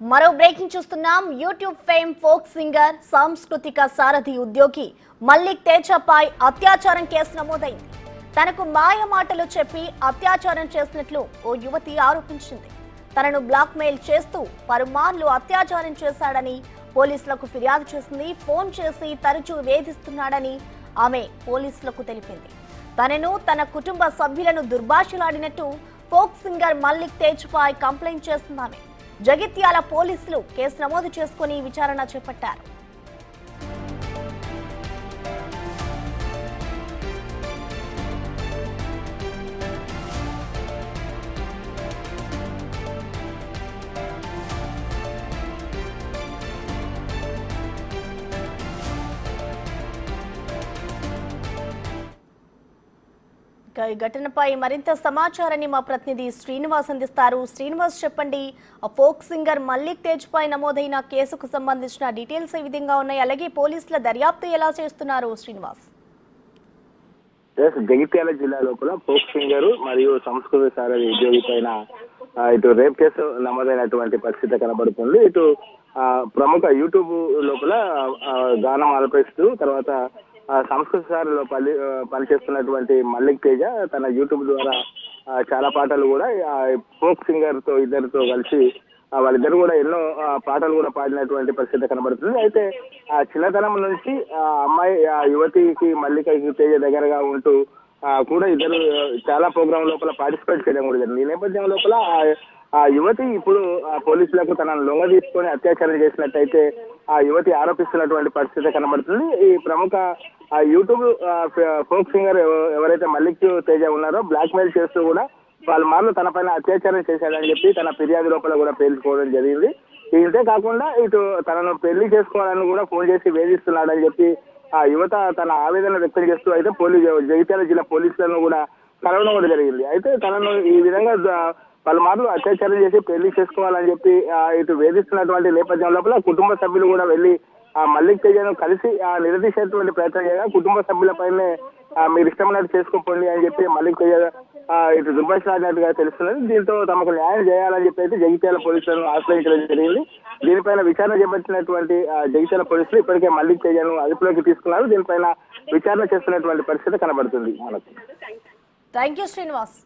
మరో బ్రేకింగ్ చూస్తున్నాం. YouTube fame folk singer సాంస్కృతిక సారథి ఉద్యోగి మల్లిక్ తేజపై అత్యాచారం కేసు నమోదైంది. తనకు మాయ మాటలు చెప్పి అత్యాచారం చేసినట్లు ఓ యువతి ఆరోపించింది. తనను బ్లాక్ మెయిల్ చేస్తూ పలుమార్లు అత్యాచారం చేశాడని పోలీసులకు ఫిర్యాదు చేసింది. ఫోన్ చేసి తరచూ వేధిస్తున్నాడని ఆమె పోలీసులకు తెలిపింది. తనను తన కుటుంబ సభ్యులను దుర్భాషలాడినట్టు ఫోక్ సింగర్ మల్లిక్ తేజపై కంప్లైంట్ చేసిందామె. జగిత్యాల పోలీసులు కేసు నమోదు చేసుకుని విచారణ చేపట్టారు. ఈ ఘటనపై మరింత సమాచారాన్ని మా ప్రతినిధి శ్రీనివాస్ అందిస్తారు. శ్రీనివాస్, చెప్పండి, ఫోక్ సింగర్ మల్లిక్ తేజ్పై నమోదైన కేసుకు సంబంధించిన డీటెయిల్స్ ఏ విధంగా ఉన్నాయి? అలాగే పోలీసుల దర్యాప్తు ఎలా చేస్తున్నారు శ్రీనివాస్? జగిత్యాల జిల్లా లోపల ఫోక్ సింగర్ మరియు సంస్కృతి సారథి ఉద్యోగి పైన ఇటు రేప్ కేసు నమోదైనటువంటి పరిస్థితి కనబడుతుంది. ఇటు ప్రముఖ యూట్యూబ్ లోపల గానం ఆలపిస్తూ తర్వాత సంస్కృతి సారథిలో పనిచేస్తున్నటువంటి మల్లిక్ తేజ తన యూట్యూబ్ ద్వారా చాలా పాటలు కూడా ఫోక్ సింగర్ తో ఇద్దరితో కలిసి వాళ్ళిద్దరు కూడా ఎన్నో పాటలు కూడా పాడినటువంటి పరిస్థితి కనబడుతుంది. అయితే ఆ చిన్నతనం నుంచి అమ్మాయి యువతికి మల్లిక తేజ దగ్గరగా ఉంటూ కూడా ఇద్దరు చాలా ప్రోగ్రాం లోపల పార్టిసిపేట్ చేయడం కూడా జరిగింది. ఈ నేపథ్యం లోపల ఆ యువతి ఇప్పుడు పోలీసులకు తనను లొంగ తీసుకొని అత్యాచారం చేసినట్టయితే ఆ యువతి ఆరోపిస్తున్నటువంటి పరిస్థితి కనబడుతుంది. ఈ ప్రముఖ యూట్యూబ్ ఫోక్ సింగర్ ఎవరైతే మల్లిక్ తేజ ఉన్నారో బ్లాక్ మెయిల్ చేస్తూ కూడా వాళ్ళ మార్లు తన పైన అత్యాచారం చేశాడని చెప్పి తన ఫిర్యాదు లోపల కూడా పేర్చుకోవడం జరిగింది. ఇంతే కాకుండా ఇటు తనను పెళ్లి చేసుకోవాలని కూడా ఫోన్ చేసి వేధిస్తున్నాడని చెప్పి ఆ యువత తన ఆవేదన వ్యక్తం చేస్తూ అయితే జగిత్యాల జిల్లా పోలీసులను కూడా కలవడం కూడా జరిగింది. అయితే తనను ఈ విధంగా పలుమార్లు అత్యాచారం చేసి పెళ్లి చేసుకోవాలని చెప్పి ఇటు వేధిస్తున్నటువంటి నేపథ్యం లోపల కుటుంబ సభ్యులు కూడా వెళ్లి మల్లిక్ తేజను కలిసి నిలదీసేటువంటి ప్రయత్నం చేయగా కుటుంబ సభ్యులపైనే మీరు ఇష్టమైనట్టు చేసుకోండి అని చెప్పి మల్లిక్ తేజ ఇటు దుర్భాషలాడినట్టుగా తెలుస్తున్నది. దీంతో తమకు న్యాయం చేయాలని చెప్పి అయితే జగిత్యాల పోలీసులను ఆశ్రయించడం జరిగింది. దీనిపైన విచారణ చేపట్టినటువంటి జగిత్యాల పోలీసులు ఇప్పటికే మల్లిక్ తేజను అదుపులోకి తీసుకున్నారు. దీనిపైన విచారణ చేస్తున్నటువంటి పరిస్థితి కనబడుతుంది మనకు. Thank you Srinivas.